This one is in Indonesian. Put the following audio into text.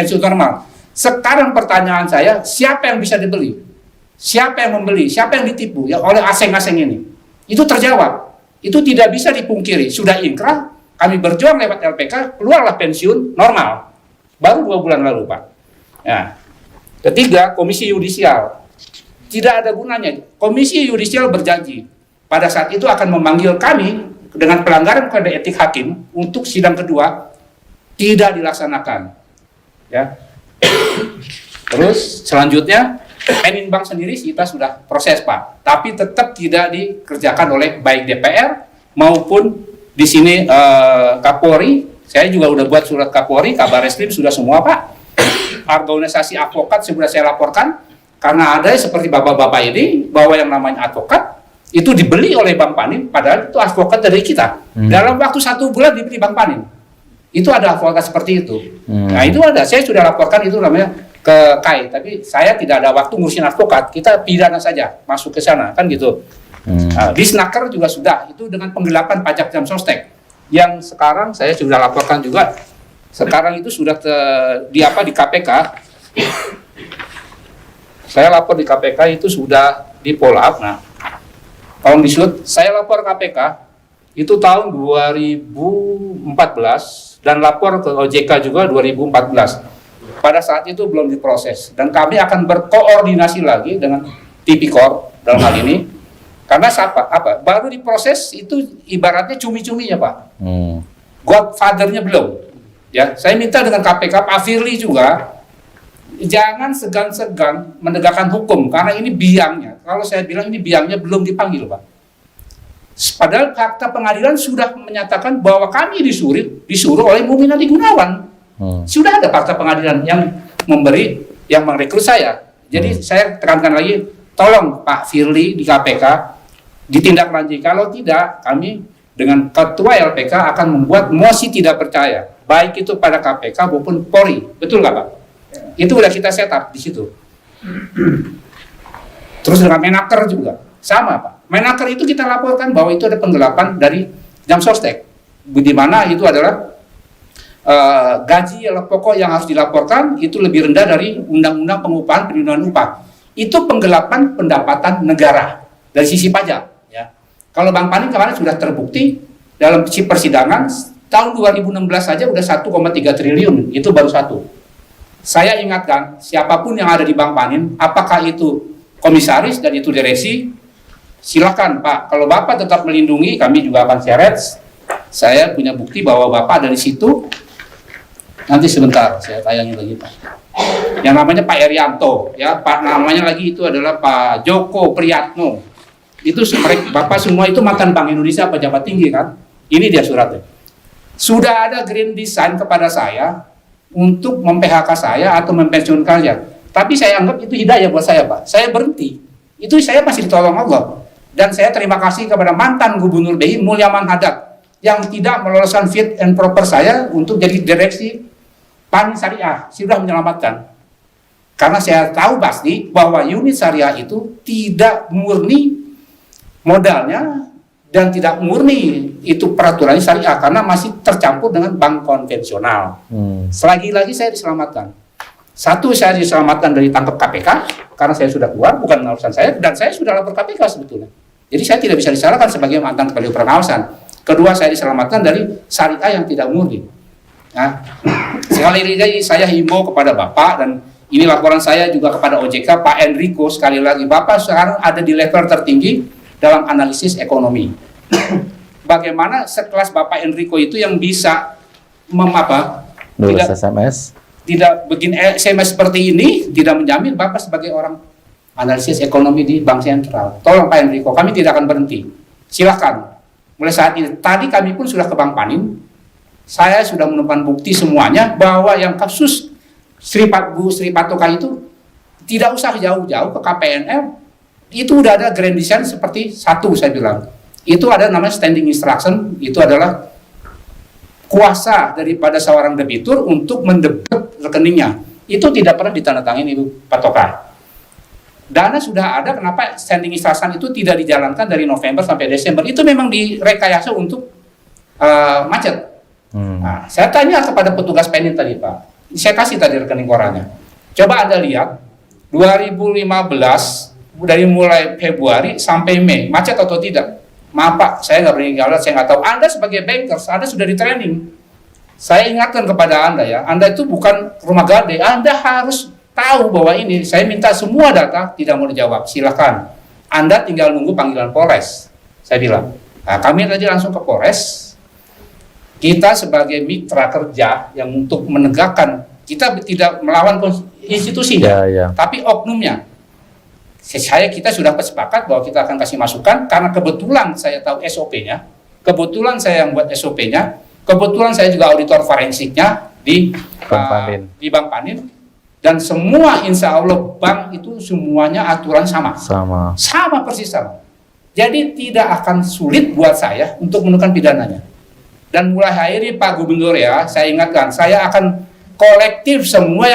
pensiun normal. Sekarang pertanyaan saya, siapa yang bisa dibeli? Siapa yang membeli? Siapa yang ditipu? Ya oleh asing-asing ini. Itu terjawab. Itu tidak bisa dipungkiri. Sudah inkrah, kami berjuang lewat LPK, keluarlah pensiun normal. Baru 2 bulan lalu, Pak. Ya. Ketiga, Komisi Yudisial. Tidak ada gunanya. Komisi Yudisial berjanji pada saat itu akan memanggil kami dengan pelanggaran kode etik hakim untuk sidang kedua, tidak dilaksanakan. Ya. Terus selanjutnya Peninbang sendiri kita sudah proses, Pak, tapi tetap tidak dikerjakan oleh baik DPR maupun di sini Kapolri. Saya juga udah buat surat Kapolri, Kabar Eskrim sudah semua, Pak. Organisasi advokat sudah saya laporkan karena ada seperti bapak-bapak ini bahwa yang namanya advokat itu dibeli oleh Bang Panin, padahal itu advokat dari kita. Dalam waktu 1 bulan dibeli Bang Panin. Itu ada advokat seperti itu. Nah itu ada, saya sudah laporkan itu namanya ke KAI, tapi saya tidak ada waktu ngurusin advokat, kita pidana saja masuk ke sana, kan gitu. Di Snaker juga sudah, itu dengan penggelapan pajak jam sostek, yang sekarang saya sudah laporkan juga, sekarang itu sudah di KPK, saya lapor di KPK itu sudah di follow up. Nah, tolong disut, saya lapor KPK, itu tahun 2014, dan lapor ke OJK juga 2014. Pada saat itu belum diproses, dan kami akan berkoordinasi lagi dengan Tipikor dalam hal ini, karena baru diproses itu ibaratnya cumi-cuminya, Pak. Godfather-nya belum. Ya, saya minta dengan KPK, Pak Firly juga jangan segan-segan menegakkan hukum, karena ini biangnya. Kalau saya bilang ini biangnya belum dipanggil, Pak. Padahal fakta pengadilan sudah menyatakan bahwa kami disuruh oleh Muminadi Gunawan. Sudah ada fakta pengadilan yang merekrut saya. Jadi saya tekankan lagi, tolong Pak Firly di KPK ditindaklanjuti. Kalau tidak, kami dengan Ketua LPK akan membuat mosi tidak percaya, baik itu pada KPK maupun Polri. Betul nggak, Pak? Itu udah kita set up di situ. Terus dengan Menaker juga sama, Pak. Menaker itu kita laporkan bahwa itu ada penggelapan dari jam sostek, di mana itu adalah gaji pokok yang harus dilaporkan itu lebih rendah dari Undang-Undang Pengupahan Perlindungan Upah. Itu penggelapan pendapatan negara dari sisi pajak. Ya. Kalau Bang Panin kemarin sudah terbukti dalam persidangan tahun 2016 saja udah 1,3 triliun, itu baru satu. Saya ingatkan siapapun yang ada di Bang Panin, apakah itu komisaris dan itu direksi, silakan Pak. Kalau Bapak tetap melindungi, kami juga akan seret. Saya punya bukti bahwa Bapak ada di situ. Nanti sebentar saya tayangin lagi, Pak. Yang namanya Pak Erianto, ya Pak, namanya lagi itu adalah Pak Joko Priyatno. Itu Bapak semua itu mantan Bank Indonesia, pejabat tinggi kan. Ini dia suratnya. Sudah ada green design kepada saya untuk mem-PHK saya atau mempensiunkan saya. Tapi saya anggap itu hidayah buat saya, Pak. Saya berhenti. Itu saya masih ditolong Allah. Dan saya terima kasih kepada mantan Gubernur BI Mulyaman Hadad yang tidak meloloskan fit and proper saya untuk jadi direksi Panin Syariah, sudah menyelamatkan. Karena saya tahu pasti bahwa unit syariah itu tidak murni modalnya dan tidak murni itu peraturannya syariah karena masih tercampur dengan bank konvensional. Selagi-lagi saya diselamatkan. Satu, saya diselamatkan dari tangkap KPK karena saya sudah keluar, bukan urusan saya, dan saya sudah lapor KPK sebetulnya. Jadi saya tidak bisa disalahkan sebagai mantan kepala pengawasan. Kedua, saya diselamatkan dari syariah yang tidak murni. Nah, sekali lagi saya himbau kepada Bapak, dan ini laporan saya juga kepada OJK, Pak Enrico, sekali lagi Bapak sekarang ada di level tertinggi dalam analisis ekonomi. Bagaimana sekelas Bapak Enrico itu yang bisa tidak bikin SMS seperti ini, tidak menjamin Bapak sebagai orang analisis ekonomi di Bank Sentral. Tolong Pak Enrico, kami tidak akan berhenti. Silakan. Mulai saat ini, tadi kami pun sudah ke Bang Panin, saya sudah menemukan bukti semuanya bahwa yang kasus Bu Sri Patoka itu tidak usah jauh-jauh ke KPNL, itu udah ada grand design seperti satu saya bilang. Itu ada namanya standing instruction, itu adalah kuasa daripada seorang debitur untuk mendebit rekeningnya. Itu tidak pernah ditandatangani Ibu Patoka. Dana sudah ada, kenapa standing instruction itu tidak dijalankan dari November sampai Desember? Itu memang direkayasa untuk macet. Nah, saya tanya kepada petugas Penin tadi, Pak, Saya kasih tadi rekening korannya. Coba Anda lihat 2015 dari mulai Februari sampai Mei, macet atau tidak? Maaf Pak, saya nggak berani jawab, saya nggak tahu. Anda sebagai bankers, Anda sudah di training. Saya ingatkan kepada Anda ya, Anda itu bukan rumah gade, Anda harus tahu bahwa ini, saya minta semua data, tidak mau dijawab, silakan. Anda tinggal nunggu panggilan Polres, saya bilang. Nah, kami tadi langsung ke Polres, kita sebagai mitra kerja yang untuk menegakkan, kita tidak melawan institusinya, tapi oknumnya. Kita sudah sepakat bahwa kita akan kasih masukan, karena kebetulan saya tahu SOP-nya, kebetulan saya yang buat SOP-nya, kebetulan saya juga auditor forensiknya di Bank Panin, dan semua insya Allah bank itu semuanya aturan sama persis sama. Jadi tidak akan sulit buat saya untuk menentukan pidananya. Dan mulai hari ini Pak Gubernur ya, saya ingatkan, saya akan kolektif semua yang